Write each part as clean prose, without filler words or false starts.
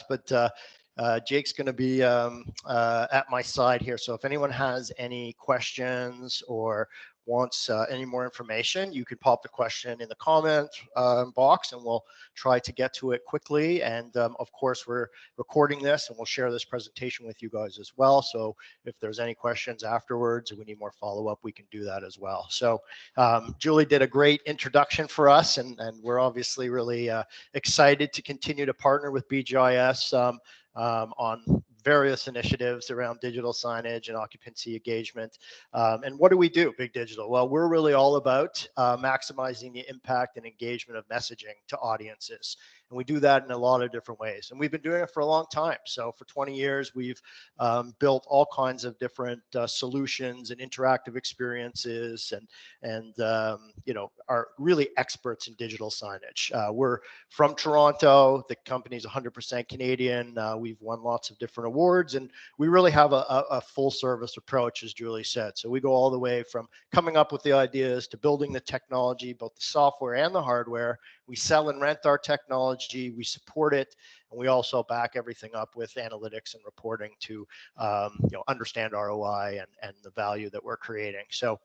but Jake's going to be at my side here. So if anyone has any questions or wants any more information, you could pop the question in the comment box and we'll try to get to it quickly. And of course, we're recording this and we'll share this presentation with you guys as well. So if there's any questions afterwards or we need more follow-up, we can do that as well. So Julie did a great introduction for us, and we're obviously really excited to continue to partner with BGIS on various initiatives around digital signage and occupancy engagement. And what do we do, Big Digital? Well, we're really all about maximizing the impact and engagement of messaging to audiences. And we do that in a lot of different ways. And we've been doing it for a long time. So for 20 years, we've built all kinds of different solutions and interactive experiences and you know, are really experts in digital signage. We're from Toronto. The company's 100% Canadian. We've won lots of different awards, and we really have a full service approach, as Julie said. So we go all the way from coming up with the ideas to building the technology, both the software and the hardware. We sell and rent our technology, we support it, and we also back everything up with analytics and reporting to you know, understand ROI and the value that we're creating. So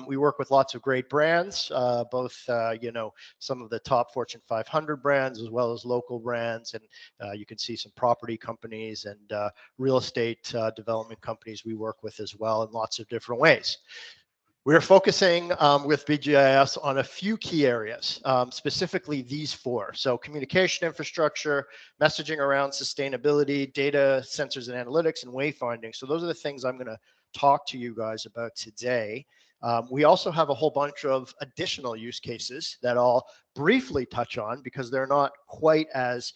we work with lots of great brands, both you know, some of the top Fortune 500 brands as well as local brands, and you can see some property companies and real estate development companies we work with as well in lots of different ways. We're focusing with BGIS on a few key areas, specifically these four. So communication infrastructure, messaging around sustainability, data, sensors and analytics, and wayfinding. So those are the things I'm going to talk to you guys about today. We also have a whole bunch of additional use cases that I'll briefly touch on because they're not quite as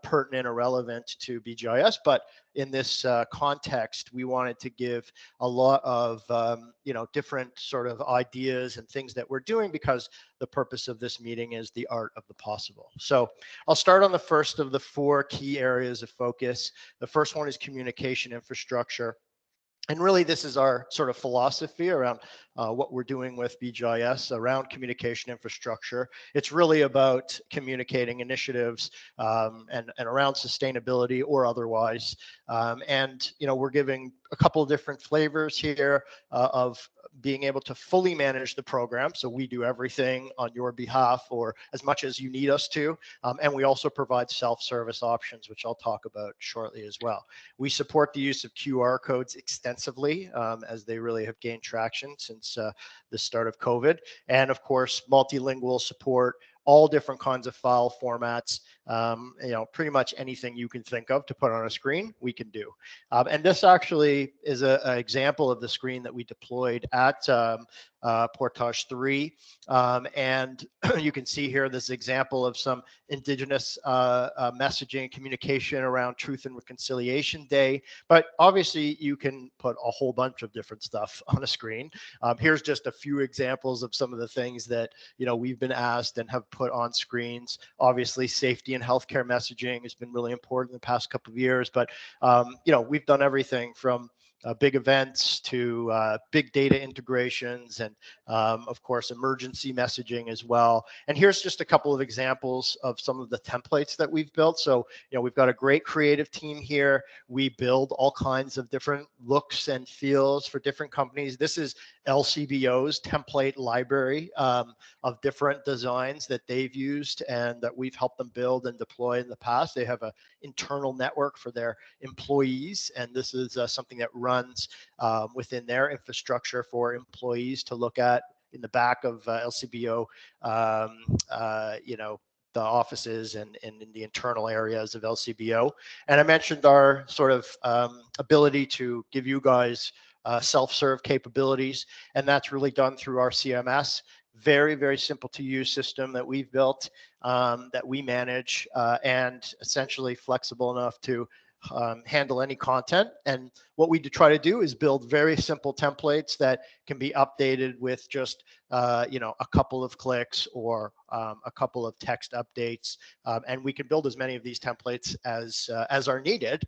pertinent or relevant to BGIS, but in this context, we wanted to give a lot of you know, different sort of ideas and things that we're doing because the purpose of this meeting is the art of the possible. So I'll start on the first of the four key areas of focus. The first one is communication infrastructure. And really, this is our sort of philosophy around what we're doing with BGIS around communication infrastructure. It's really about communicating initiatives and around sustainability or otherwise. And, you know, we're giving a couple of different flavors here of being able to fully manage the program. So we do everything on your behalf or as much as you need us to. And we also provide self-service options, which I'll talk about shortly as well. We support the use of QR codes extensively as they really have gained traction since the start of COVID. And of course, multilingual support, all different kinds of file formats, you know, pretty much anything you can think of to put on a screen, we can do. And this actually is an example of the screen that we deployed at Portage 3. And you can see here this example of some Indigenous messaging and communication around Truth and Reconciliation Day. But obviously, you can put a whole bunch of different stuff on a screen. Here's just a few examples of some of the things that, you know, we've been asked and have put on screens. Obviously, safety and healthcare messaging has been really important in the past couple of years. But, you know, we've done everything from big events to big data integrations and of course emergency messaging as well. And here's just a couple of examples of some of the templates that we've built. So, you know, we've got a great creative team here. We build all kinds of different looks and feels for different companies. This is LCBO's template library of different designs that they've used and that we've helped them build and deploy in the past. They have an internal network for their employees, and this is something that runs within their infrastructure for employees to look at in the back of LCBO, you know, the offices and in the internal areas of LCBO. And I mentioned our sort of ability to give you guys self-serve capabilities, and that's really done through our CMS. Very, very simple to use system that we've built that we manage and essentially flexible enough to handle any content. And what we try to do is build very simple templates that can be updated with just you know, a couple of clicks or a couple of text updates, and we can build as many of these templates as are needed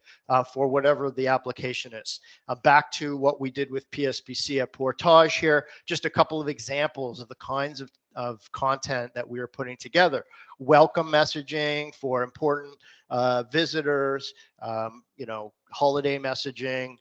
for whatever the application is. Back to what we did with PSPC at Portage here, just a couple of examples of the kinds of of content that we were putting together. Welcome messaging for important visitors, holiday messaging.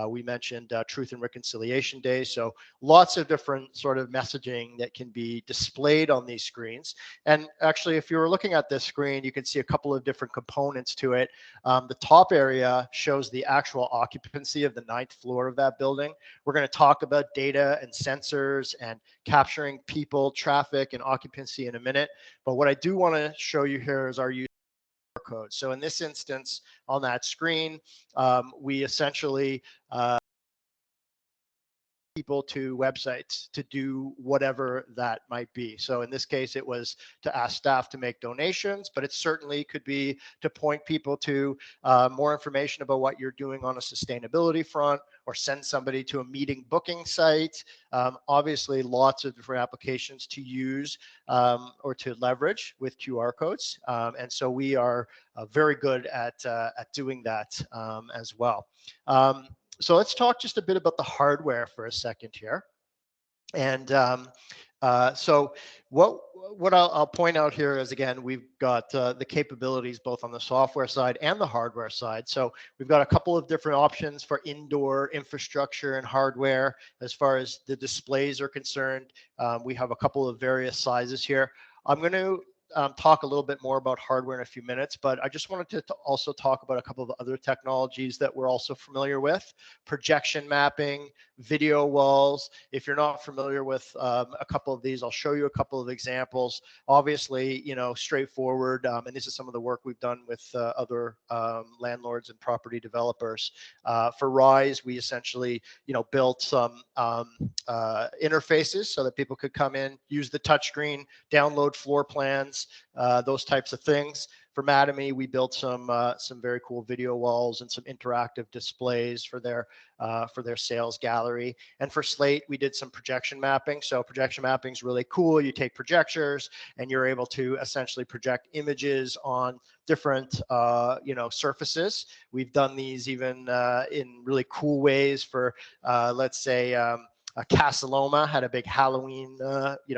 We mentioned Truth and Reconciliation Day. So lots of different sort of messaging that can be displayed on these screens. And actually, if you were looking at this screen, you can see a couple of different components to it. The top area shows the actual occupancy of the 9th floor of that building. We're going to talk about data and sensors and capturing people, traffic, and occupancy in a minute. But what I do want to show you here is our code. So in this instance, on that screen, we essentially people to websites to do whatever that might be. So in this case, it was to ask staff to make donations, but it certainly could be to point people to more information about what you're doing on a sustainability front, or send somebody to a meeting booking site. Obviously, lots of different applications to use or to leverage with QR codes. And so we are very good at doing that as well. So let's talk just a bit about the hardware for a second here. And so what I'll point out here is, again, we've got the capabilities both on the software side and the hardware side. So we've got a couple of different options for indoor infrastructure and hardware. As far as the displays are concerned, we have a couple of various sizes here. I'm going to talk a little bit more about hardware in a few minutes, but I just wanted to also talk about a couple of other technologies that we're also familiar with: projection mapping, video walls. If you're not familiar with a couple of these, I'll show you a couple of examples. Obviously, straightforward, and this is some of the work we've done with other landlords and property developers. For Rise, we essentially, built some interfaces so that people could come in, use the touchscreen, download floor plans, those types of things. For Mattamy, we built some very cool video walls and some interactive displays for their sales gallery. And for Slate, we did some projection mapping. So projection mapping is really cool. You take projectors and you're able to essentially project images on different surfaces. We've done these even in really cool ways for let's say Casa Loma had a big Halloween,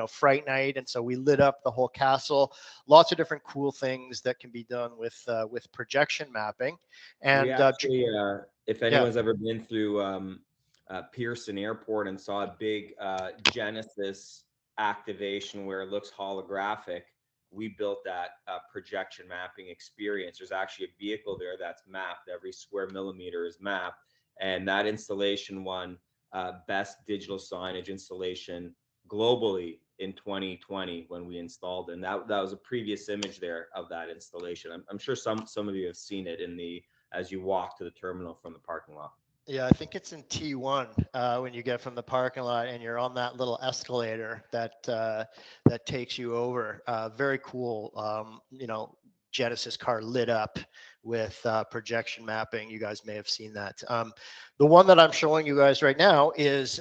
fright night, and so we lit up the whole castle. Lots of different cool things that can be done with projection mapping. And We actually, if yeah, anyone's ever been through Pearson Airport and saw a big Genesis activation where it looks holographic, we built that projection mapping experience. There's actually a vehicle there that's mapped. Every square millimeter is mapped, and that installation won best digital signage installation globally in 2020 when we installed it. And that was a previous image there of that installation. I'm sure some of you have seen it in the as you walk to the terminal from the parking lot. yeah, I think it's in T1 when you get from the parking lot and you're on that little escalator that takes you over. Very cool, Genesis car lit up with projection mapping. You guys may have seen that. The one that I'm showing you guys right now is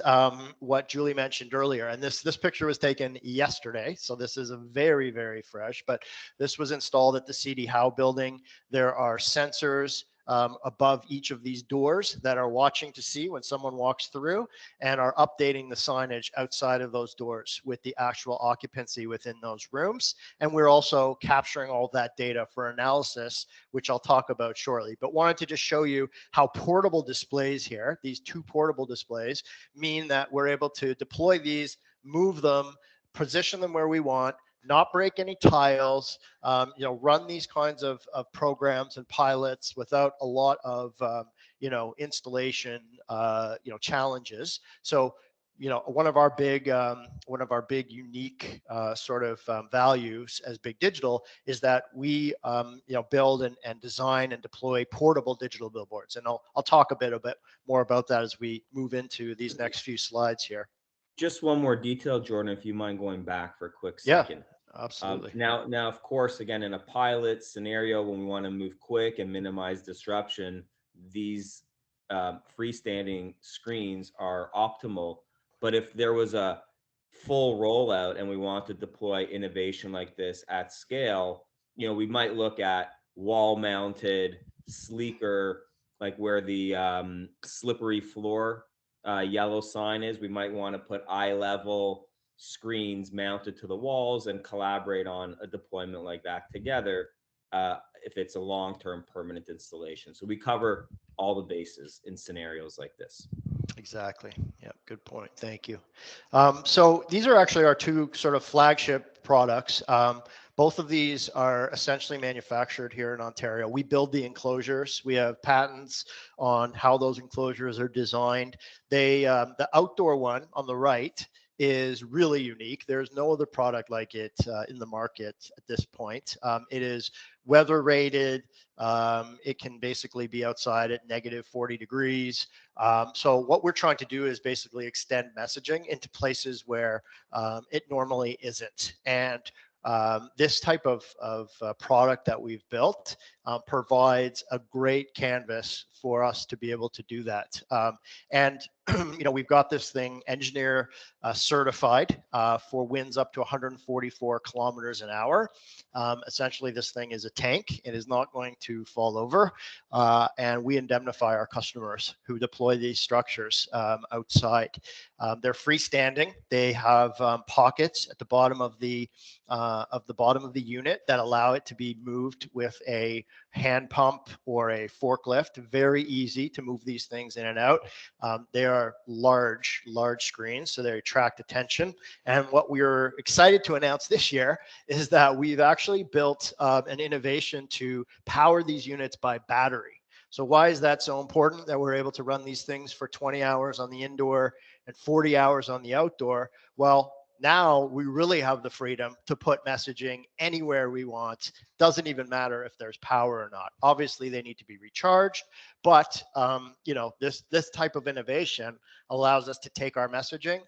what Julie mentioned earlier, and this picture was taken yesterday, so this is a very, very fresh. But this was installed at the CD Howe building. There are sensors above each of these doors that are watching to see when someone walks through, and are updating the signage outside of those doors with the actual occupancy within those rooms. And we're also capturing all that data for analysis, which I'll talk about shortly. But wanted to just show you how portable displays here, these two portable displays, mean that we're able to deploy these, move them, position them where we want, not break any tiles, run these kinds of programs and pilots without a lot of, installation, challenges. So, one of our big unique sort of values as Big Digital is that we, build and design and deploy portable digital billboards. And I'll talk a bit more about that as we move into these next few slides here. Just one more detail, Jordan, if you mind going back for a quick Yeah, second. absolutely. Now, of course, again, in a pilot scenario, when we want to move quick and minimize disruption, these freestanding screens are optimal. But if there was a full rollout and we want to deploy innovation like this at scale, we might look at wall-mounted, sleeker, like where the slippery floor yellow sign is. We might want to put eye level screens mounted to the walls and collaborate on a deployment like that together, if it's a long-term permanent installation. So we cover all the bases in scenarios like this. Exactly. Yeah, good point. Thank you. So these are actually our two sort of flagship products. Both of these are essentially manufactured here in Ontario. We build the enclosures. We have patents on how those enclosures are designed. The outdoor one on the right is really unique. There's no other product like it in the market at this point. It is weather rated. It can basically be outside at negative 40 degrees. So what we're trying to do is basically extend messaging into places where it normally isn't. And this type of product that we've built provides a great canvas for us to be able to do that. And we've got this thing engineer certified for winds up to 144 kilometers an hour. Essentially, this thing is a tank. It is not going to fall over. And we indemnify our customers who deploy these structures outside. They're freestanding. They have pockets at the bottom of the unit that allow it to be moved with a hand pump or a forklift. Very easy to move these things in and out. They are large screens, so they attract attention. And what we're excited to announce this year is that we've actually built an innovation to power these units by battery. So why is that so important that we're able to run these things for 20 hours on the indoor and 40 hours on the outdoor? Well, now we really have the freedom to put messaging anywhere we want. Doesn't even matter if there's power or not. Obviously, they need to be recharged, but this type of innovation allows us to take our messaging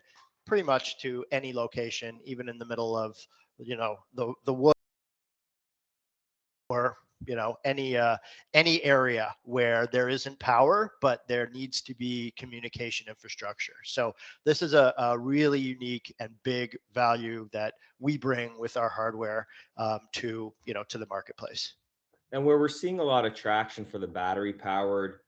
pretty much to any location, even in the middle of the woods or any area where there isn't power, but there needs to be communication infrastructure. So this is a really unique and big value that we bring with our hardware to the marketplace. And where we're seeing a lot of traction for the battery powered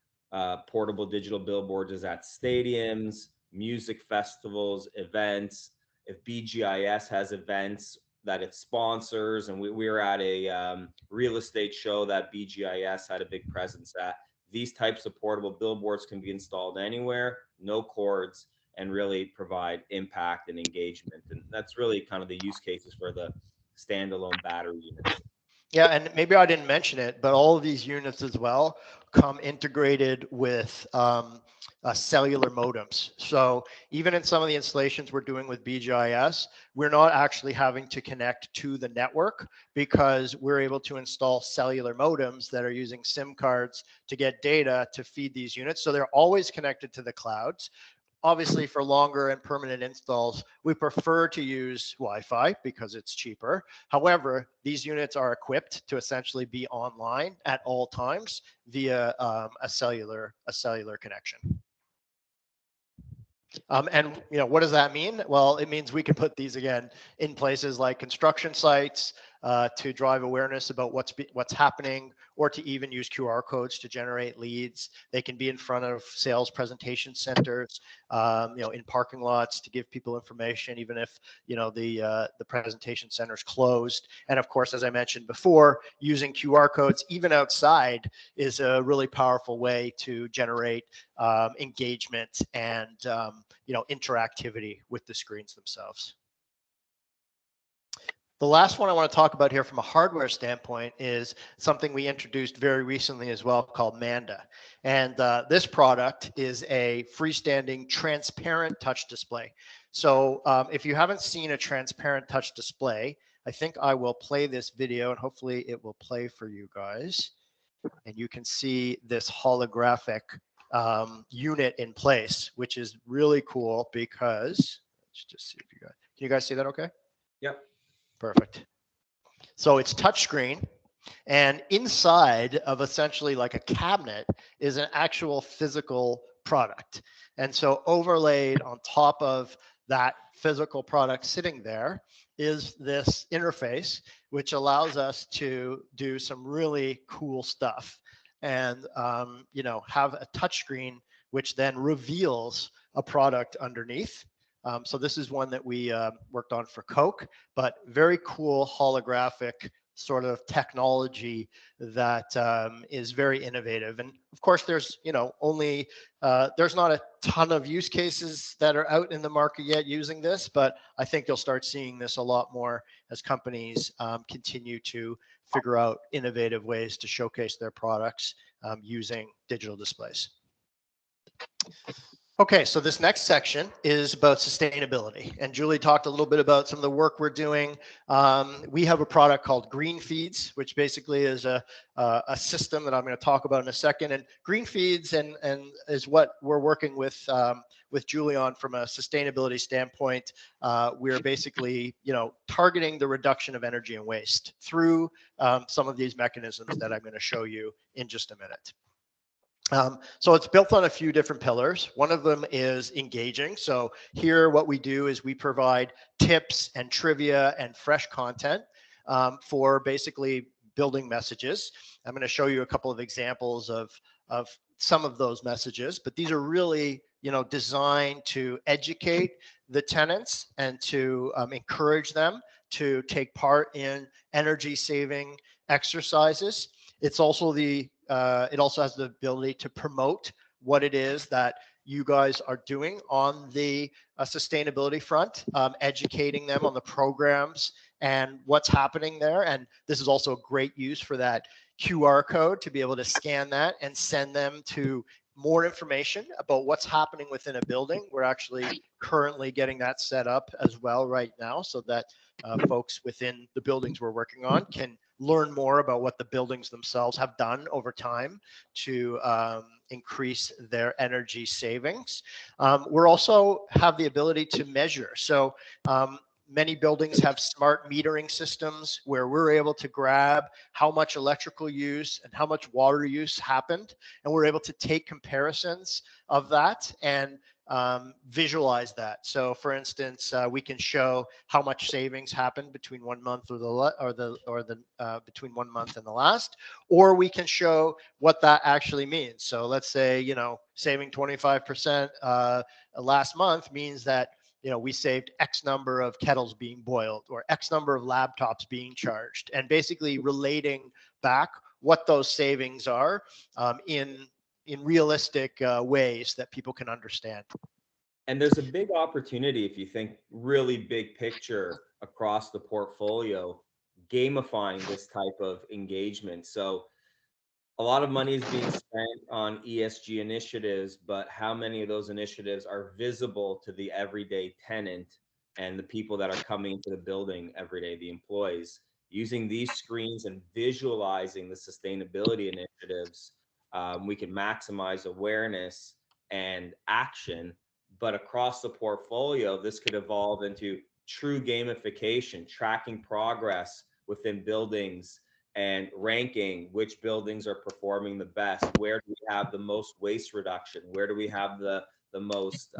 portable digital billboards is at stadiums, music festivals, events. If BGIS has events that it sponsors, and we were at a real estate show that BGIS had a big presence at, these types of portable billboards can be installed anywhere, no cords, and really provide impact and engagement. And that's really kind of the use cases for the standalone battery units. Yeah, and maybe I didn't mention it, but all of these units as well come integrated with cellular modems. So even in some of the installations we're doing with BGIS, we're not actually having to connect to the network because we're able to install cellular modems that are using SIM cards to get data to feed these units. So they're always connected to the clouds. Obviously, for longer and permanent installs, we prefer to use Wi-Fi because it's cheaper. However, these units are equipped to essentially be online at all times via a cellular connection. And what does that mean? Well, it means we can put these again in places like construction sites to drive awareness about what's happening, or to even use QR codes to generate leads. They can be in front of sales presentation centers, in parking lots to give people information, even if the presentation center is closed. And of course, as I mentioned before, using QR codes even outside is a really powerful way to generate engagement and interactivity with the screens themselves. The last one I want to talk about here from a hardware standpoint is something we introduced very recently as well, called Manda. And this product is a freestanding transparent touch display. So if you haven't seen a transparent touch display, I think I will play this video and hopefully it will play for you guys. And you can see this holographic unit in place, which is really cool because, let's just see if can you guys see that okay? Yep. Perfect. So it's touchscreen, and inside of essentially like a cabinet is an actual physical product. And so overlaid on top of that physical product sitting there is this interface, which allows us to do some really cool stuff and have a touchscreen, which then reveals a product underneath. So this is one that we worked on for Coke, but very cool holographic sort of technology that is very innovative. And of course, there's only there's not a ton of use cases that are out in the market yet using this, but I think you'll start seeing this a lot more as companies continue to figure out innovative ways to showcase their products using digital displays. Okay, so this next section is about sustainability. And Julie talked a little bit about some of the work we're doing. We have a product called Green Feeds, which basically is a system that I'm going to talk about in a second. And Green Feeds and is what we're working with Julie on from a sustainability standpoint. We're basically, targeting the reduction of energy and waste through some of these mechanisms that I'm going to show you in just a minute. So it's built on a few different pillars. One of them is engaging. So here what we do is we provide tips and trivia and fresh content for basically building messages. I'm going to show you a couple of examples of some of those messages, but these are really designed to educate the tenants and to encourage them to take part in energy saving exercises. It's also it also has the ability to promote what it is that you guys are doing on the sustainability front, educating them on the programs and what's happening there. And this is also a great use for that QR code to be able to scan that and send them to more information about what's happening within a building. We're actually currently getting that set up as well right now so that folks within the buildings we're working on can learn more about what the buildings themselves have done over time to increase their energy savings. We're also have the ability to measure. So many buildings have smart metering systems where we're able to grab how much electrical use and how much water use happened. And we're able to take comparisons of that and visualize that. So for instance, we can show how much savings happened between 1 month between 1 month and the last, or we can show what that actually means. So let's say, saving 25% last month means that we saved X number of kettles being boiled or X number of laptops being charged, and basically relating back what those savings are in realistic ways that people can understand. And there's a big opportunity if you think really big picture across the portfolio, gamifying this type of engagement. So a lot of money is being spent on ESG initiatives, but how many of those initiatives are visible to the everyday tenant and the people that are coming into the building every day, the employees? Using these screens and visualizing the sustainability initiatives, we can maximize awareness and action. But across the portfolio, this could evolve into true gamification, tracking progress within buildings and ranking which buildings are performing the best. Where do we have the most waste reduction? Where do we have the most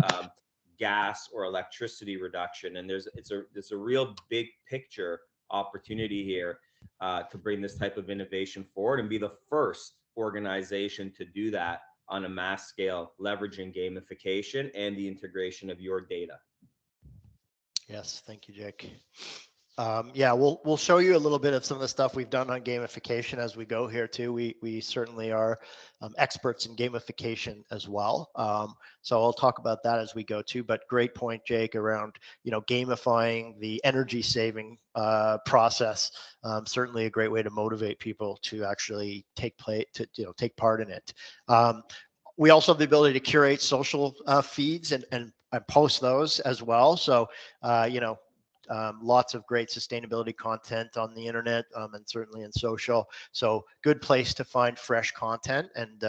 gas or electricity reduction? And it's a real big picture opportunity here to bring this type of innovation forward and be the first organization to do that on a mass scale, leveraging gamification and the integration of your data. Yes, thank you, Jake. Yeah, we'll show you a little bit of some of the stuff we've done on gamification as we go here too. We certainly are experts in gamification as well. So I'll talk about that as we go too. But great point, Jake, around gamifying the energy saving process. Certainly a great way to motivate people to actually take part in it. We also have the ability to curate social feeds and post those as well. So lots of great sustainability content on the internet and certainly in social. So good place to find fresh content and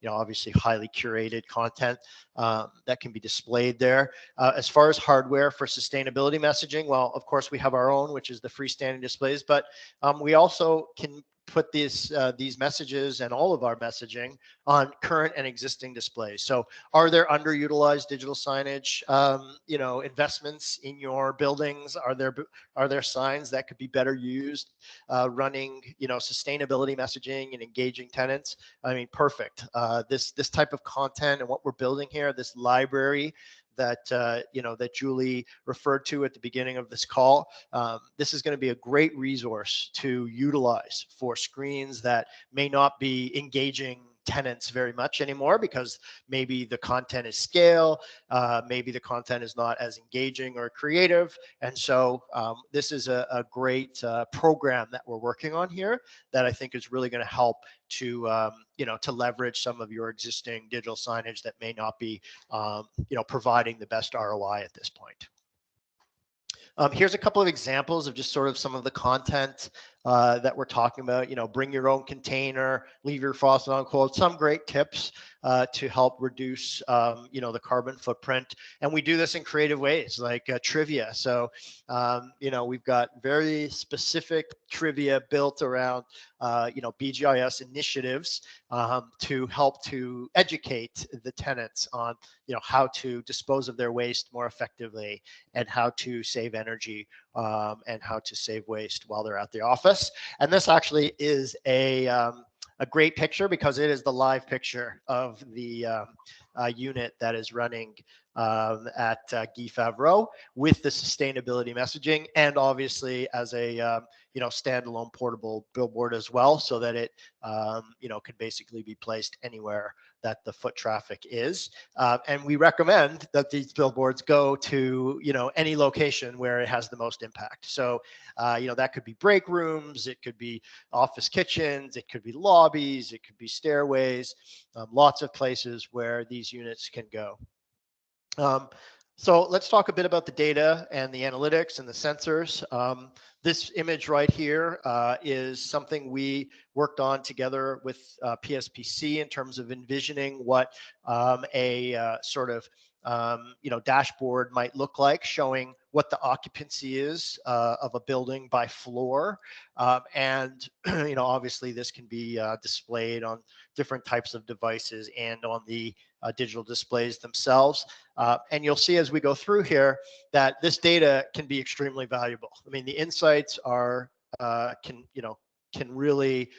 obviously highly curated content that can be displayed there. As far as hardware for sustainability messaging, well, of course we have our own, which is the freestanding displays, but we also can put these messages and all of our messaging on current and existing displays. So are there underutilized digital signage investments in your buildings? Are there signs that could be better used running sustainability messaging and engaging tenants? I mean, perfect. This type of content and what we're building here, this library that that Julie referred to at the beginning of this call. This is going to be a great resource to utilize for screens that may not be engaging tenants very much anymore because maybe the content is scale, maybe the content is not as engaging or creative. And so this is a great program that we're working on here that I think is really going to help to to leverage some of your existing digital signage that may not be providing the best ROI at this point. Here's a couple of examples of just sort of some of the content that we're talking about. Bring your own container, leave your faucet on cold. Some great tips to help reduce, the carbon footprint. And we do this in creative ways, like trivia. So, we've got very specific trivia built around, BGIS initiatives to help to educate the tenants on, how to dispose of their waste more effectively and how to save energy and how to save waste while they're at the office. And this actually is a great picture because it is the live picture of the unit that is running at Guy Favreau with the sustainability messaging, and obviously as a standalone portable billboard as well, so that it can basically be placed anywhere that the foot traffic is. And we recommend that these billboards go to any location where it has the most impact. So that could be break rooms, it could be office kitchens, it could be lobbies, it could be stairways, lots of places where these units can go. So let's talk a bit about the data and the analytics and the sensors. This image right here is something we worked on together with PSPC in terms of envisioning what a sort of dashboard might look like, showing what the occupancy is of a building by floor. And obviously this can be displayed on different types of devices and on the digital displays themselves. And you'll see as we go through here that this data can be extremely valuable. I mean, the insights are can really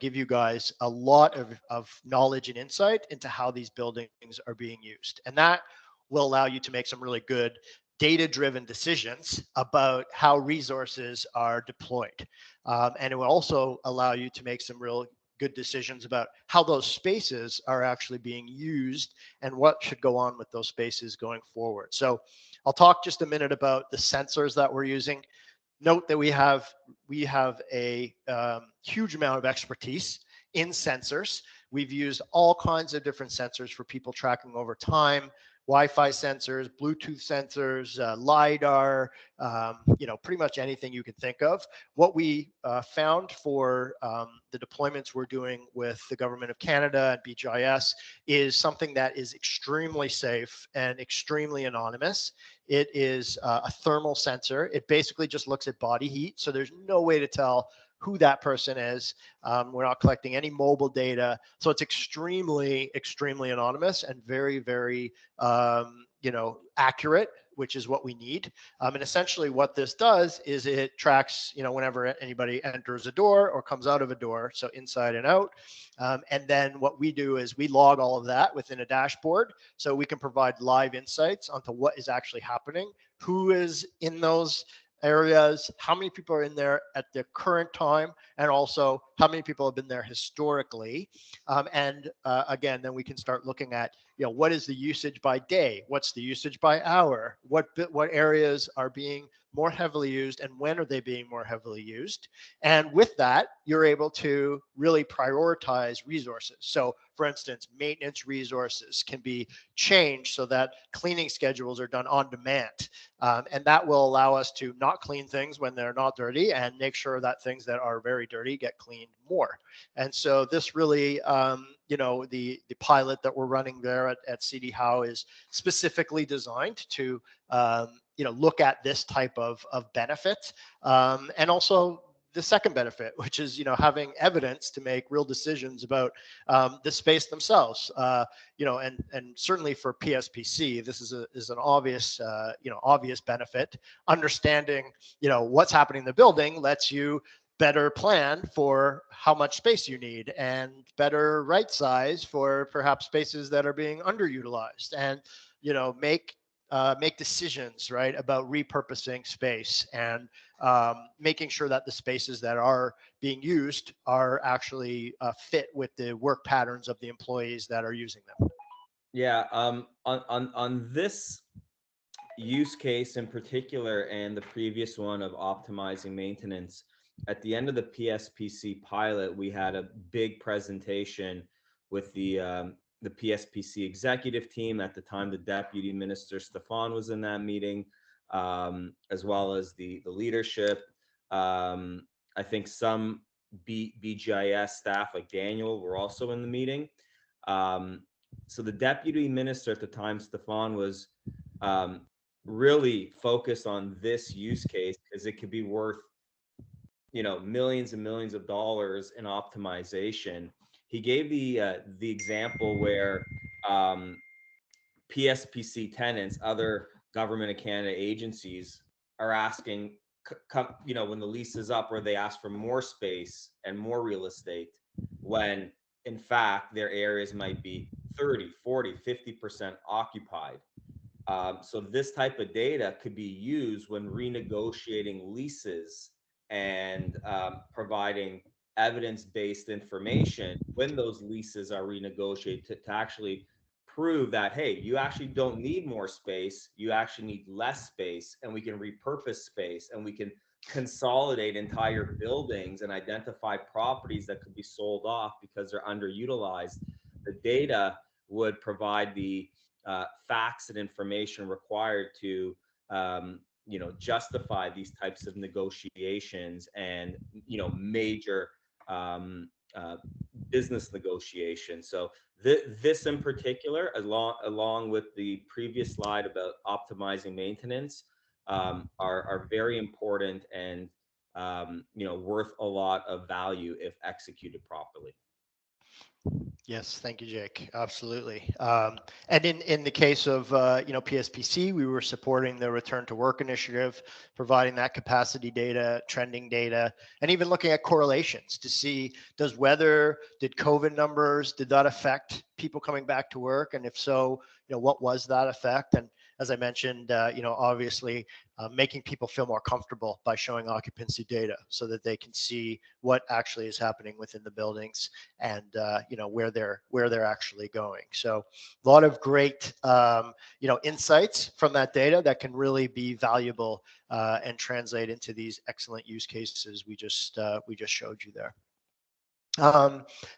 give you guys a lot of knowledge and insight into how these buildings are being used. And that will allow you to make some really good data-driven decisions about how resources are deployed. And it will also allow you to make some real good decisions about how those spaces are actually being used and what should go on with those spaces going forward. So I'll talk just a minute about the sensors that we're using. Note that we have a huge amount of expertise in sensors. We've used all kinds of different sensors for people tracking over time, Wi-Fi sensors, Bluetooth sensors, LiDAR, pretty much anything you can think of. What we found for the deployments we're doing with the Government of Canada and BGIS is something that is extremely safe and extremely anonymous. It is a thermal sensor. It basically just looks at body heat. So there's no way to tell who that person is. We're not collecting any mobile data. So it's extremely, extremely anonymous and very, very, accurate, which is what we need. And essentially what this does is it tracks, whenever anybody enters a door or comes out of a door, so inside and out. And then what we do is we log all of that within a dashboard so we can provide live insights onto what is actually happening, who is in those areas, how many people are in there at the current time, and also how many people have been there historically. Again, then we can start looking at, what is the usage by day? What's the usage by hour? What areas are being more heavily used and when are they being more heavily used? And with that, you're able to really prioritize resources. So for instance, maintenance resources can be changed so that cleaning schedules are done on demand. And that will allow us to not clean things when they're not dirty and make sure that things that are very dirty get cleaned more. And so this really, the pilot that we're running there at CD Howe is specifically designed to, look at this type of benefit. And also the second benefit, which is, having evidence to make real decisions about the space themselves. And certainly for PSPC, this is an obvious, obvious benefit. Understanding, what's happening in the building lets you better plan for how much space you need and better right size for perhaps spaces that are being underutilized. And make decisions, right, about repurposing space and making sure that the spaces that are being used are actually fit with the work patterns of the employees that are using them. Yeah, on this use case in particular and the previous one of optimizing maintenance, at the end of the PSPC pilot, we had a big presentation with the PSPC executive team. At the time, the Deputy Minister Stefan was in that meeting, as well as the leadership. I think some BGIS staff like Daniel were also in the meeting. So the Deputy Minister at the time, Stefan, was um, really focused on this use case because it could be worth, millions and millions of dollars in optimization. He gave the example where PSPC tenants, other government of Canada agencies, are asking, when the lease is up, where they ask for more space and more real estate, when in fact their areas might be 30, 40, 50% occupied. So this type of data could be used when renegotiating leases and providing evidence-based information when those leases are renegotiated to actually prove that, hey, you actually don't need more space, you actually need less space, and we can repurpose space, and we can consolidate entire buildings and identify properties that could be sold off because they're underutilized. The data would provide the facts and information required to justify these types of negotiations and major um, uh, business negotiations. So this in particular, along with the previous slide about optimizing maintenance, are very important and worth a lot of value if executed properly. Yes, thank you, Jake. Absolutely. And in the case of PSPC, we were supporting the Return to Work initiative, providing that capacity data, trending data, and even looking at correlations to see, did COVID numbers, did that affect people coming back to work, and if so, what was that effect? And as I mentioned, obviously making people feel more comfortable by showing occupancy data so that they can see what actually is happening within the buildings and where they're actually going. So a lot of great insights from that data that can really be valuable and translate into these excellent use cases we just showed you there.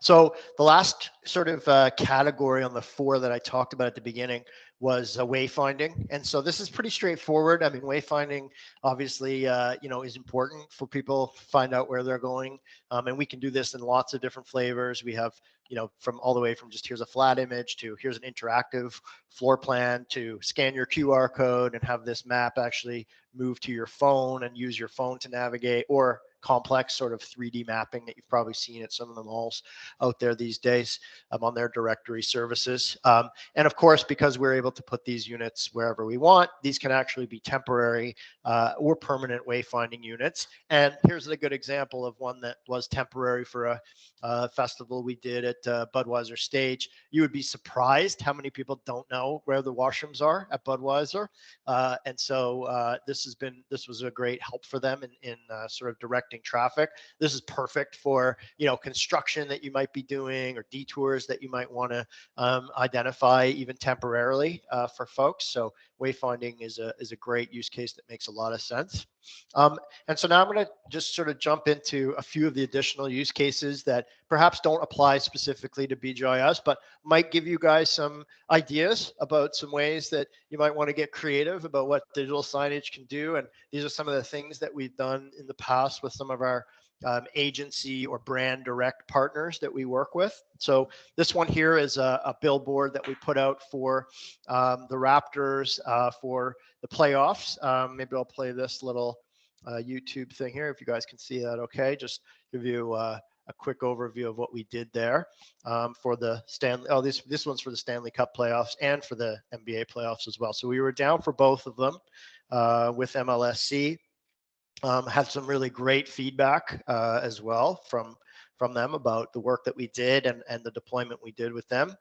So the last sort of category on the 4 that I talked about at the beginning was wayfinding. And so this is pretty straightforward. I mean, wayfinding obviously, is important for people to find out where they're going. And we can do this in lots of different flavors. We have, from all the way from just here's a flat image to here's an interactive floor plan to scan your QR code and have this map actually move to your phone and use your phone to navigate, or complex sort of 3D mapping that you've probably seen at some of the malls out there these days on their directory services. And of course, because we're able to put these units wherever we want, these can actually be temporary or permanent wayfinding units. And here's a good example of one that was temporary for a festival we did at Budweiser Stage. You would be surprised how many people don't know where the washrooms are at Budweiser. And so this was a great help for them in sort of directing traffic. This is perfect for construction that you might be doing or detours that you might want to identify even temporarily for folks. So wayfinding is a great use case that makes a lot of sense. And so now I'm going to just sort of jump into a few of the additional use cases that perhaps don't apply specifically to BGIS, but might give you guys some ideas about some ways that you might want to get creative about what digital signage can do. And these are some of the things that we've done in the past with some of our agency or brand direct partners that we work with. So this one here is a billboard that we put out for the Raptors for the playoffs. Maybe I'll play this little YouTube thing here if you guys can see that. Okay, just give you a quick overview of what we did there for the Stanley. Oh, this one's for the Stanley Cup playoffs and for the NBA playoffs as well. So we were down for both of them with MLSC. Had some really great feedback as well from from them about the work that we did and the deployment we did with them.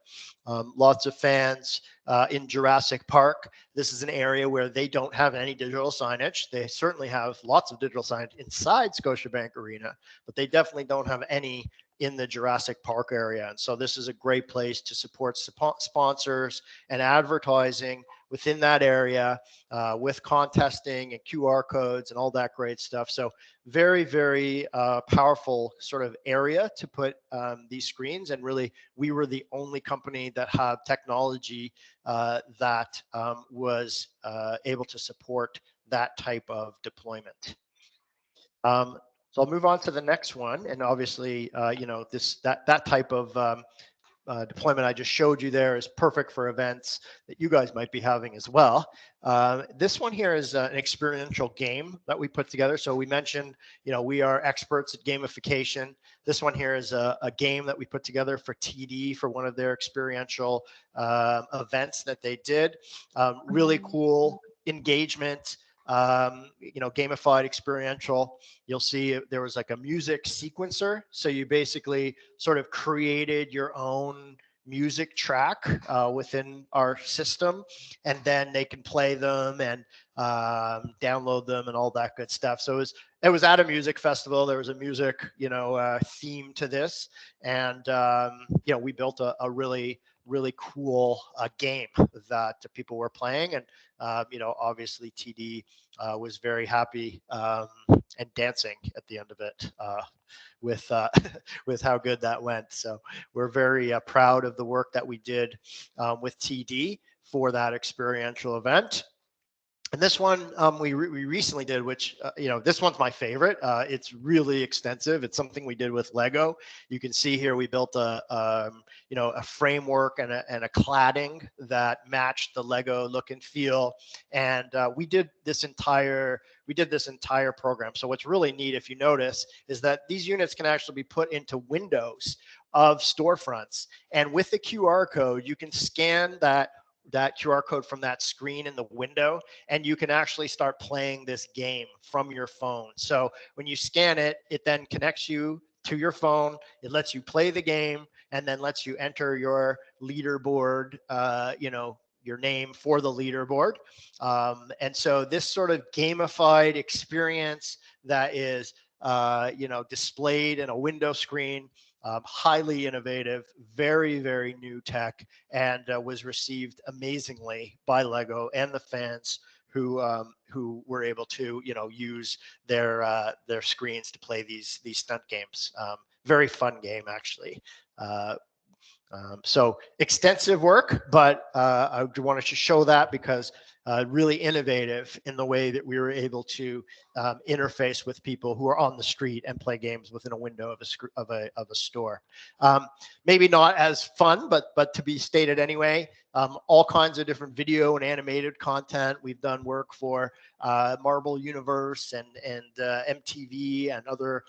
Lots of fans in Jurassic Park. This is an area where they don't have any digital signage. They certainly have lots of digital signage inside Scotiabank Arena, but they definitely don't have any in the Jurassic Park area. And so this is a great place to support sponsors and advertising within that area with contesting and QR codes and all that great stuff. So very, very powerful sort of area to put these screens. And really, we were the only company that had technology that was able to support that type of deployment. So I'll move on to the next one, and obviously, you know, that type of deployment I just showed you there is perfect for events that you guys might be having as well. This one here is an experiential game that we put together. So we mentioned, you know, we are experts at gamification. This one here is a game that we put together for TD for one of their experiential events that they did. Really cool engagement. You know, gamified experiential. You'll see there was like a music sequencer. So you basically sort of created your own music track within our system, and then they can play them and download them and all that good stuff. So it was at a music festival. There was a music, you know, theme to this, and you know, we built a really cool game that people were playing, and you know, obviously TD was very happy and dancing at the end of it with with how good that went. So we're very proud of the work that we did with TD for that experiential event. And this one we recently did, which, you know, this one's my favorite. It's really extensive. It's something we did with Lego. You can see here we built you know, a framework and a cladding that matched the Lego look and feel. And we did this entire program. So what's really neat, if you notice, is that these units can actually be put into windows of storefronts. And with the QR code, you can scan that QR code from that screen in the window, and you can actually start playing this game from your phone. So when you scan it, it then connects you to your phone. It lets you play the game, and then lets you enter your leaderboard, you know, your name for the leaderboard. And so this sort of gamified experience that is, you know, displayed in a window screen, highly innovative, very, very new tech, and was received amazingly by Lego and the fans who were able to, you know, use their screens to play these stunt games. Very fun game, actually. So extensive work, but I wanted to show that because really innovative in the way that we were able to interface with people who are on the street and play games within a window of a store. Maybe not as fun, but to be stated anyway. All kinds of different video and animated content. We've done work for Marble Universe and MTV and other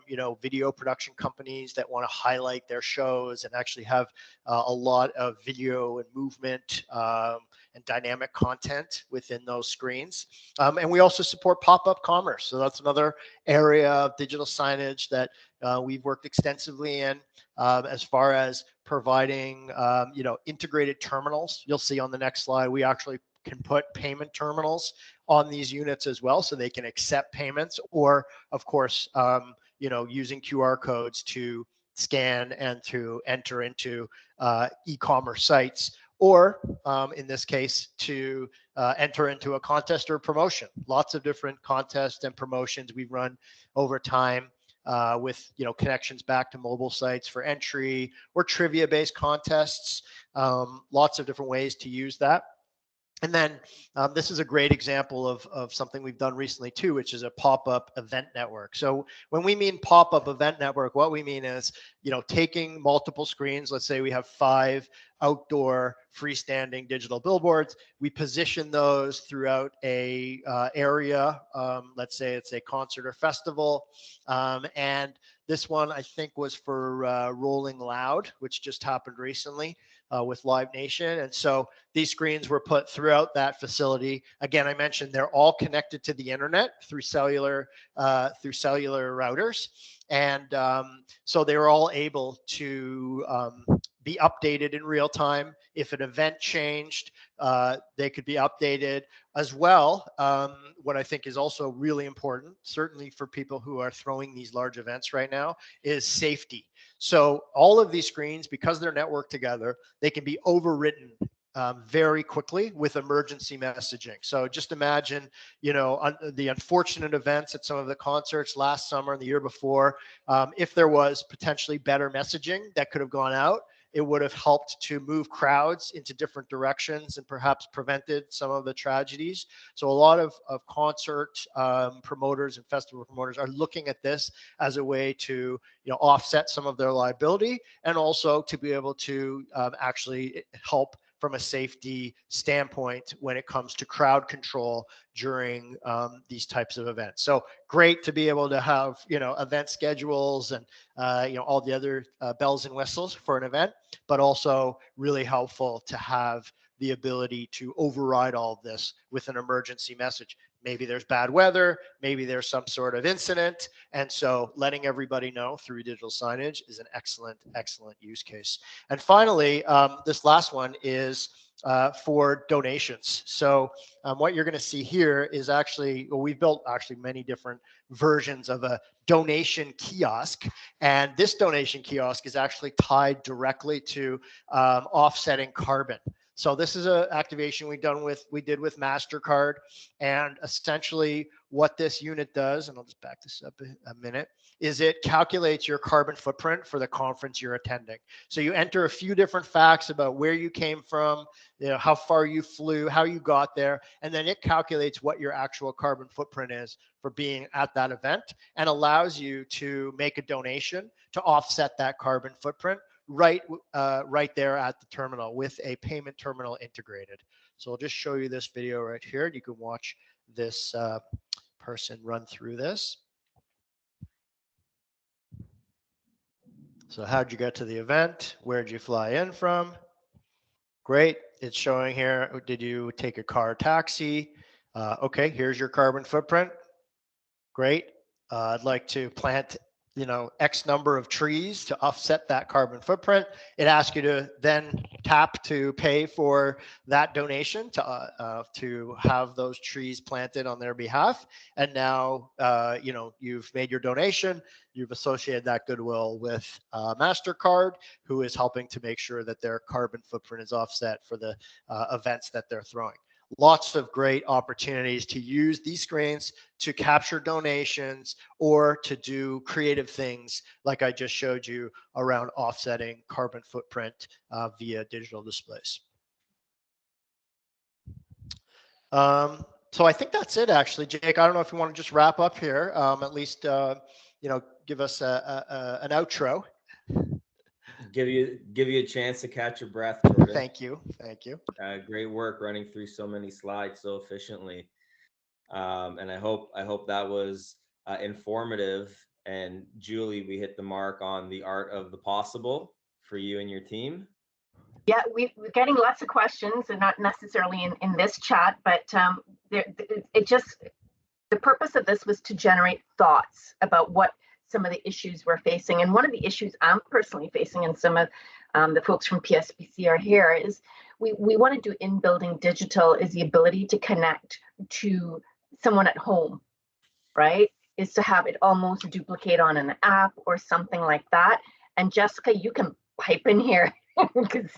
you know, video production companies that want to highlight their shows and actually have a lot of video and movement and dynamic content within those screens. And we also support pop-up commerce. So that's another area of digital signage that we've worked extensively in, as far as providing, you know, integrated terminals. You'll see on the next slide, we actually can put payment terminals on these units as well, so they can accept payments, or of course, you know, using QR codes to scan and to enter into e-commerce sites, or in this case, to enter into a contest or promotion. Lots of different contests and promotions we've run over time with, you know, connections back to mobile sites for entry, or trivia-based contests. Lots of different ways to use that. And then this is a great example of something we've done recently too, which is a pop-up event network. So when we mean pop-up event network, what we mean is, you know, taking multiple screens. Let's say we have 5 outdoor freestanding digital billboards. We position those throughout a area. Let's say it's a concert or festival. And this one, I think, was for Rolling Loud, which just happened recently with Live Nation. And so these screens were put throughout that facility. Again, I mentioned they're all connected to the internet through cellular routers. And so they were all able to be updated in real time. If an event changed, they could be updated as well. What I think is also really important, certainly for people who are throwing these large events right now, is safety. So all of these screens, because they're networked together, they can be overwritten very quickly with emergency messaging. So just imagine, the unfortunate events at some of the concerts last summer and the year before. If there was potentially better messaging that could have gone out, it would have helped to move crowds into different directions and perhaps prevented some of the tragedies. So a lot of concert promoters and festival promoters are looking at this as a way to offset some of their liability, and also to be able to actually help from a safety standpoint when it comes to crowd control during these types of events. So great to be able to have event schedules and all the other bells and whistles for an event, but also really helpful to have the ability to override all of this with an emergency message. Maybe there's bad weather, maybe there's some sort of incident. And so letting everybody know through digital signage is an excellent, excellent use case. And finally, this last one is for donations. So what you're going to see here is actually, well, we've built actually many different versions of a donation kiosk. And this donation kiosk is actually tied directly to offsetting carbon. So this is an activation we did with MasterCard, and essentially what this unit does, and I'll just back this up a minute, is it calculates your carbon footprint for the conference you're attending. So you enter a few different facts about where you came from, how far you flew, how you got there, and then it calculates what your actual carbon footprint is for being at that event, and allows you to make a donation to offset that carbon footprint right there at the terminal with a payment terminal integrated. So I'll just show you this video right here. You can watch this person run through this. So how'd you get to the event? Where'd you fly in from? Great. It's showing here. Did you take a car, taxi? Okay, here's your carbon footprint. Great. I'd like to plant X number of trees to offset that carbon footprint. It asks you to then tap to pay for that donation to have those trees planted on their behalf. And now, you've made your donation. You've associated that goodwill with MasterCard, who is helping to make sure that their carbon footprint is offset for the events that they're throwing. Lots of great opportunities to use these screens to capture donations or to do creative things like I just showed you around offsetting carbon footprint via digital displays. So I think that's it, actually. Jake, I don't know if you want to just wrap up here, at least give us an outro. Give you a chance to catch your breath, Jordan. Thank you. Great work running through so many slides so efficiently, and I hope that was informative. And Julie, we hit the mark on the art of the possible for you and your team. Yeah, we're getting lots of questions, and not necessarily in this chat, but the purpose of this was to generate thoughts about what some of the issues we're facing. And one of the issues I'm personally facing, and some of the folks from PSBC are here, is we want to do in-building digital, is the ability to connect to someone at home, right? Is to have it almost duplicate on an app or something like that. And Jessica, you can pipe in here because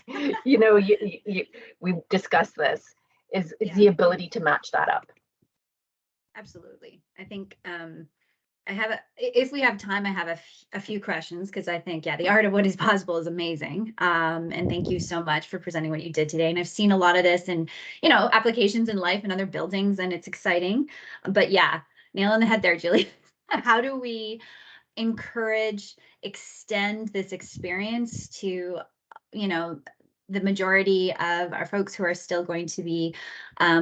we've discussed this, is the ability to match that up. Absolutely. I think if we have time, I have a few questions, because I think, the art of what is possible is amazing. And thank you so much for presenting what you did today. And I've seen a lot of this in, applications in life and other buildings, and it's exciting. But nail on the head there, Julie. How do we encourage, extend this experience to, the majority of our folks who are still going to be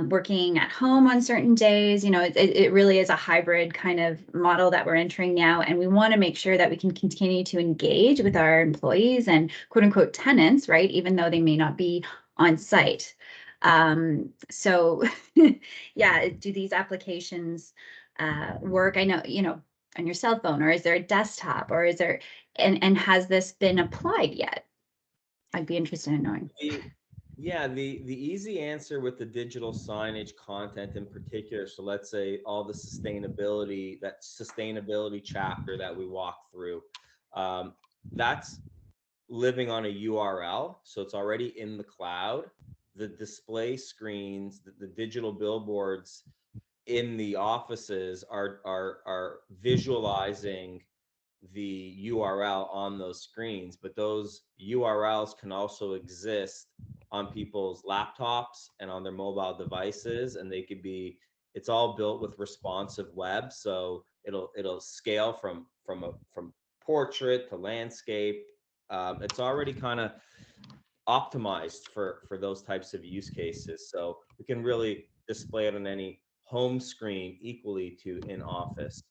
working at home on certain days? It really is a hybrid kind of model that we're entering now. And we want to make sure that we can continue to engage with our employees and quote unquote tenants, right? Even though they may not be on site. So do these applications work? I know, your cell phone, or is there a desktop, or is there, and has this been applied yet? I'd be interested in knowing. Yeah, the easy answer with the digital signage content in particular, so let's say all the sustainability, that sustainability chapter that we walk through, that's living on a URL, so it's already in the cloud. The display screens, the digital billboards in the offices are visualizing the URL on those screens, but those URLs can also exist on people's laptops and on their mobile devices, and they could be, it's all built with responsive web, so it'll scale from portrait to landscape. It's already kind of optimized for those types of use cases, so we can really display it on any home screen equally to in office.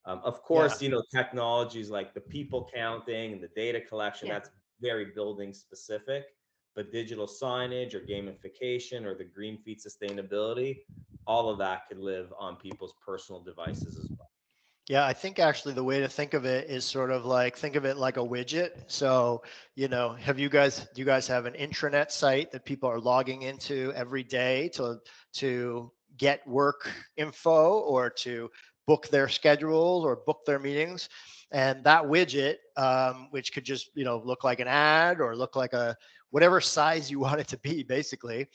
Of course, you know, technologies like the people counting and the data collection, that's very building specific, but digital signage or gamification or the green feet sustainability, all of that could live on people's personal devices as well. Yeah, I think actually the way to think of it is sort of like, think of it like a widget. So, you know, do you guys have an intranet site that people are logging into every day to get work info or to book their schedules or book their meetings? And that widget, which could just, you know, look like an ad or look like a whatever size you want it to be, basically,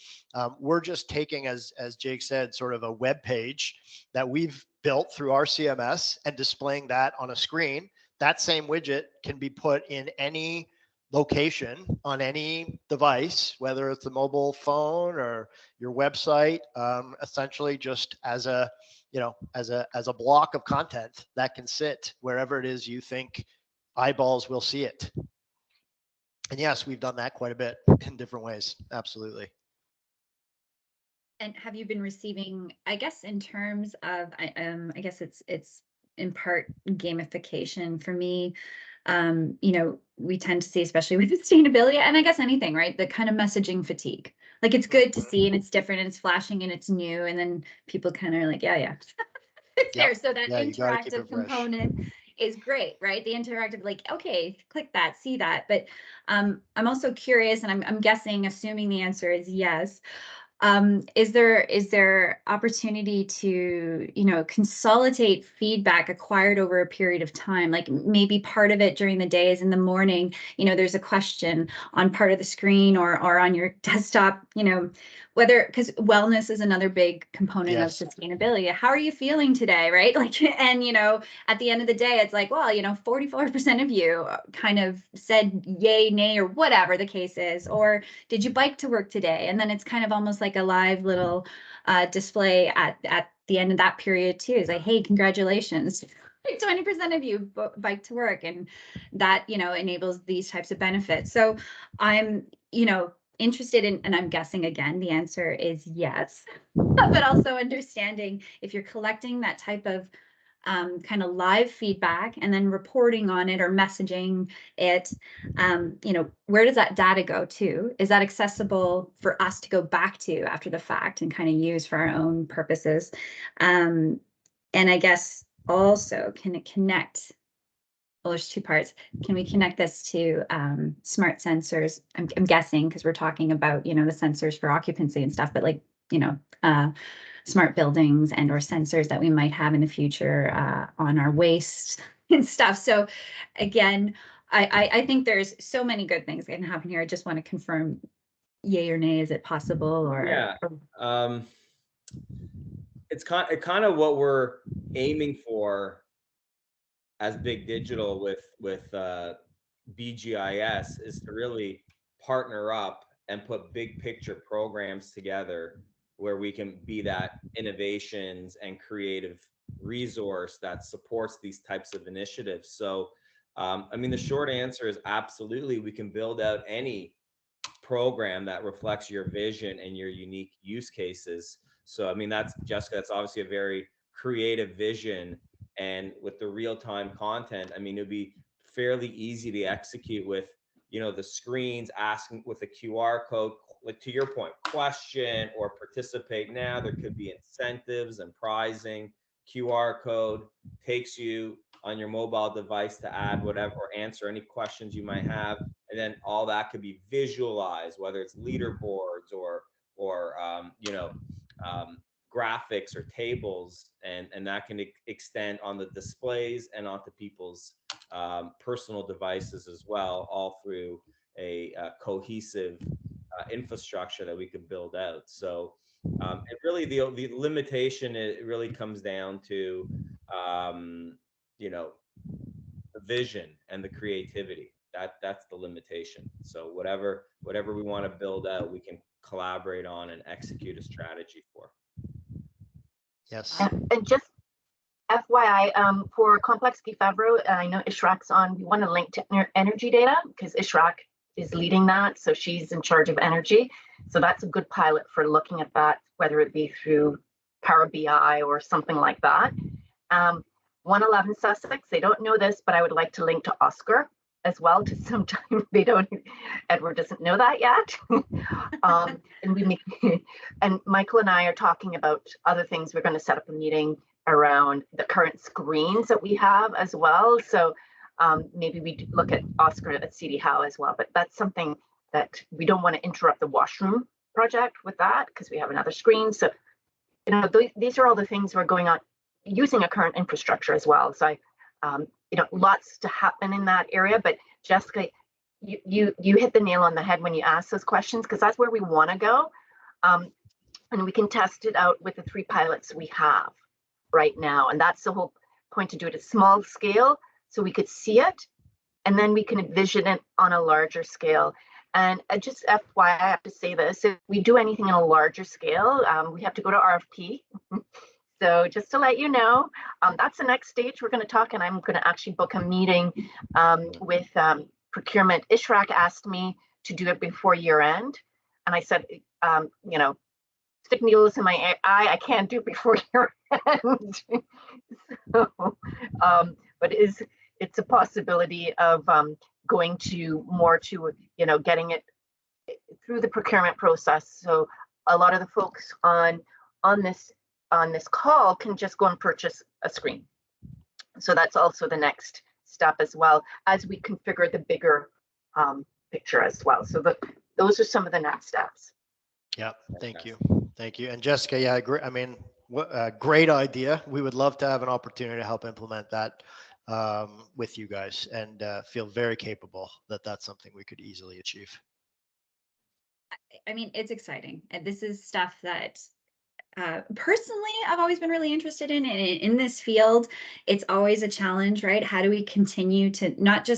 we're just taking, as Jake said, sort of a web page that we've built through our CMS and displaying that on a screen. That same widget can be put in any location on any device, whether it's a mobile phone or your website, essentially just as a, you know, as a block of content that can sit wherever it is you think eyeballs will see it. And yes, we've done that quite a bit in different ways. Absolutely. And have you been receiving, I guess, in terms of, I guess it's in part gamification for me. You know, we tend to see, especially with sustainability, and I guess anything, right? The kind of messaging fatigue. Like, it's good to see, and it's different, and it's flashing, and it's new, and then people kind of are like, yeah, it's there. So that interactive component is great, right? The interactive, like, okay, click that, see that. But I'm also curious, and I'm guessing, assuming the answer is yes. Is there opportunity to, you know, consolidate feedback acquired over a period of time? Like maybe part of it during the day is in the morning, you know, there's a question on part of the screen or on your desktop, you know, whether, because wellness is another big component of sustainability. How are you feeling today, right? Like, and, you know, at the end of the day, it's like, well, you know, 44% of you kind of said yay, nay, or whatever the case is, or did you bike to work today? And then it's kind of almost like a live little display at the end of that period too. It's like, hey, congratulations. 20% of you bike to work, and that, you know, enables these types of benefits. So I'm, you know, interested in, and I'm guessing again, the answer is yes, but also understanding if you're collecting that type of kind of live feedback and then reporting on it or messaging it, you know, where does that data go to? Is that accessible for us to go back to after the fact and kind of use for our own purposes? And I guess also, can it connect? Well, there's two parts. Can we connect this to smart sensors? I'm guessing, because we're talking about, you know, the sensors for occupancy and stuff, but like, you know, smart buildings and or sensors that we might have in the future on our waste and stuff. So again, I think there's so many good things that can happen here. I just want to confirm, yay or nay, is it possible? Or yeah, it's kind of what we're aiming for as Big Digital with BGIS, is to really partner up and put big picture programs together where we can be that innovations and creative resource that supports these types of initiatives. So, I mean, the short answer is absolutely, we can build out any program that reflects your vision and your unique use cases. So, I mean, that's Jessica, that's obviously a very creative vision. And with the real-time content, I mean, it'd be fairly easy to execute with, you know, the screens asking with a QR code, like to your point, question or participate now. There could be incentives and pricing. QR code takes you on your mobile device to add whatever or answer any questions you might have. And then all that could be visualized, whether it's leaderboards or graphics or tables, and that can extend on the displays and onto people's personal devices as well, all through a cohesive infrastructure that we could build out. So it really, the limitation, it really comes down to the vision and the creativity. That's the limitation. So whatever we want to build out, we can collaborate on and execute a strategy for. Yes. And just FYI, for Complex Favreau, I know Ishraq's on. We want to link to energy data because Ishraq is leading that, so she's in charge of energy. So that's a good pilot for looking at that, whether it be through Power BI or something like that. 111 Sussex, they don't know this, but I would like to link to Oscar as well, to sometime they don't, Edward doesn't know that yet. And Michael and I are talking about other things. We're going to set up a meeting around the current screens that we have as well. So maybe we look at Oscar at CD Howe as well, but that's something that we don't want to interrupt the washroom project with that because we have another screen. So, these are all the things we're going on using a current infrastructure as well. So lots to happen in that area, but Jessica, you hit the nail on the head when you ask those questions, because that's where we want to go. And we can test it out with the 3 pilots we have right now. And that's the whole point, to do it at small scale so we could see it, and then we can envision it on a larger scale. And just FYI, I have to say this, if we do anything on a larger scale, we have to go to RFP. So just to let you know, that's the next stage we're going to talk, and I'm going to actually book a meeting with procurement. Ishraq asked me to do it before year end, and I said, stick needles in my eye, I can't do it before year end. So, but it's a possibility of going to more to getting it through the procurement process. So a lot of the folks on this call can just go and purchase a screen. So that's also the next step as well, as we configure the bigger picture as well. So those are some of the next steps. Yeah, thank you. And Jessica, yeah, I mean, what a great idea. We would love to have an opportunity to help implement that with you guys, and feel very capable that that's something we could easily achieve. I mean, it's exciting. And this is stuff that personally, I've always been really interested in this field. It's always a challenge, right? How do we continue to not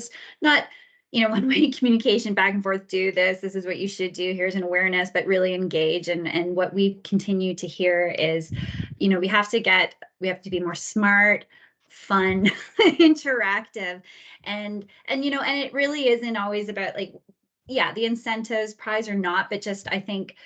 one-way communication back and forth, do this is what you should do, here's an awareness, but really engage. And what we continue to hear is, we have to be more smart, fun, interactive, and it really isn't always about the incentives, prize or not, but just, I think,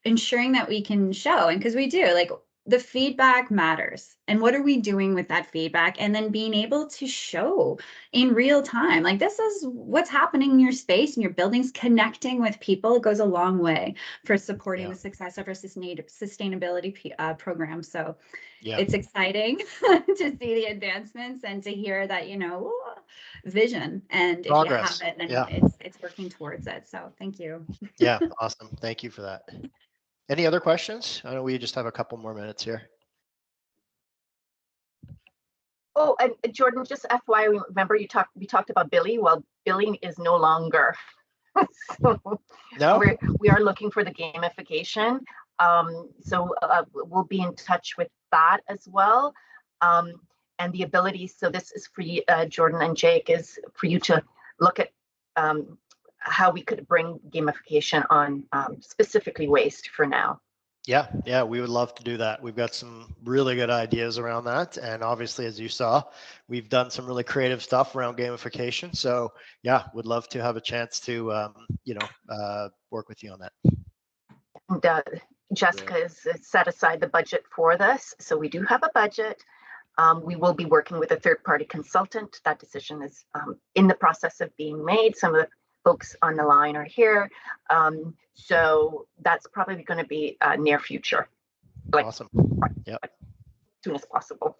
ensuring that we can show, and because we do, the feedback matters, and what are we doing with that feedback, and then being able to show in real time, this is what's happening in your space and your buildings. Connecting with people goes a long way for supporting the success of our sustainability program. So it's exciting to see the advancements and to hear that, vision, and Progress. If you have it, then it's working towards it. So thank you. Yeah, awesome. Thank you for that. Any other questions? I know we just have a couple more minutes here. Oh, and Jordan, just FYI, remember we talked about Billy. Well, Billy is no longer. So no, we are looking for the gamification. So we'll be in touch with that as well. And the ability. So this is for you, Jordan and Jake, is for you to look at how we could bring gamification on specifically waste for now. Yeah, we would love to do that. We've got some really good ideas around that. And obviously, as you saw, we've done some really creative stuff around gamification. So yeah, would love to have a chance to, work with you on that. And Jessica has set aside the budget for this. So we do have a budget. We will be working with a third-party consultant. That decision is in the process of being made. Some of the folks on the line are here. So that's probably going to be near future. Awesome. Yep. soon as possible.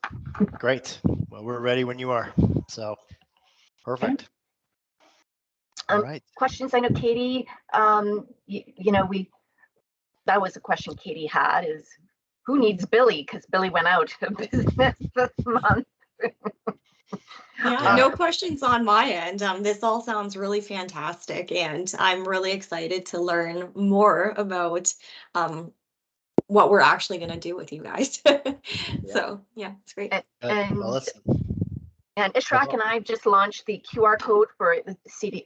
Great. Well, we're ready when you are. So perfect. All right. Questions? I know Katie, that was a question Katie had, is who needs Billy? Because Billy went out of business this month. Yeah, no questions on my end. This all sounds really fantastic, and I'm really excited to learn more about what we're actually going to do with you guys. So yeah, it's great. And Well, listen. And Ishrak and I have just launched the QR code for the CD,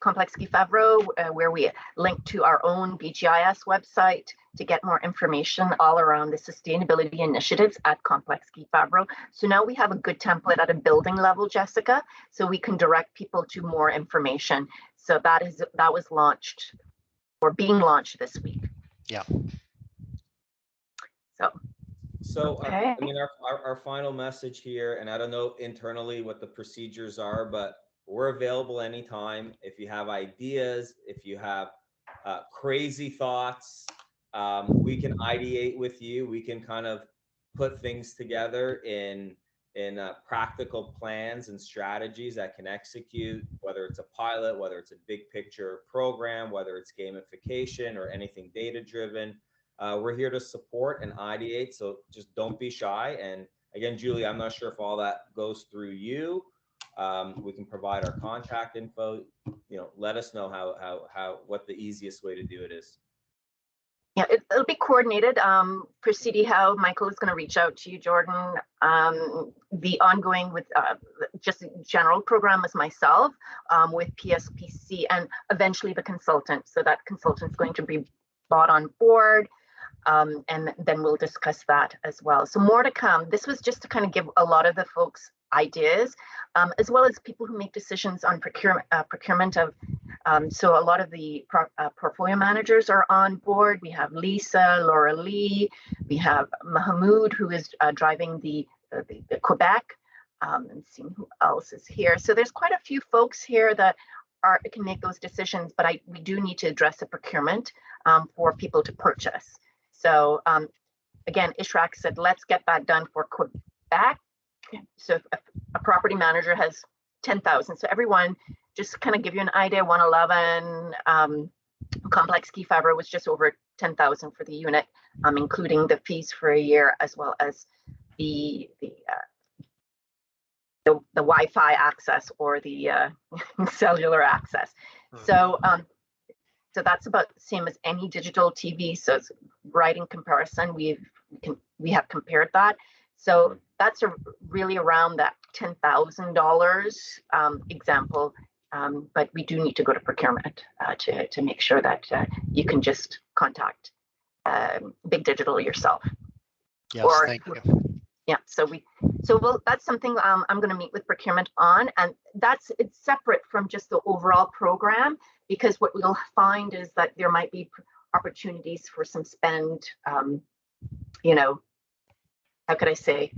Complex Guy Favreau, where we link to our own BGIS website to get more information all around the sustainability initiatives at Complex Guy Favreau. So now we have a good template at a building level, Jessica, so we can direct people to more information. So that was launched or being launched this week. Yeah. So okay. I mean, our final message here, and I don't know internally what the procedures are, but we're available anytime. If you have ideas, if you have crazy thoughts, we can ideate with you. We can kind of put things together in practical plans and strategies that can execute, whether it's a pilot, whether it's a big picture program, whether it's gamification or anything data driven. We're here to support and ideate, so just don't be shy. And again, Julie, I'm not sure if all that goes through you. We can provide our contact info. Let us know what the easiest way to do it is. Yeah, it'll be coordinated. For CD How, Michael is going to reach out to you, Jordan. The ongoing with just general program is myself with PSPC and eventually the consultant. So that consultant's going to be brought on board. And then we'll discuss that as well. So more to come. This was just to kind of give a lot of the folks ideas, as well as people who make decisions on procurement of. So a lot of the portfolio managers are on board. We have Lisa, Laura Lee, we have Mahmoud, who is driving the Quebec, and seeing who else is here. So there's quite a few folks here that can make those decisions, but we do need to address the procurement for people to purchase. So again, Ishrak said, let's get that done for Quebec. So if a property manager has 10,000, so everyone, just kind of give you an idea, 111, Complex Guy Favreau was just over 10,000 for the unit, including the fees for a year, as well as the Wi-Fi access or the cellular access. So that's about the same as any digital TV. So it's right in comparison. We have compared that. So that's really around that $10,000 example. But we do need to go to procurement to make sure that you can just contact Big Digital yourself. Yes, thank you. Yeah, that's something I'm going to meet with procurement on, and it's separate from just the overall program, because what we'll find is that there might be opportunities for some spend, how could I say,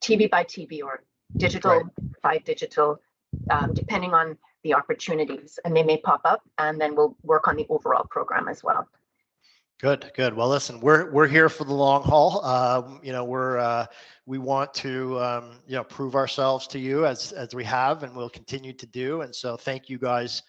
TV by TV or digital by digital, depending on the opportunities, and they may pop up, and then we'll work on the overall program as well. Good. Well, listen, we're here for the long haul. We want to prove ourselves to you as we have, and we'll continue to do. And so, thank you guys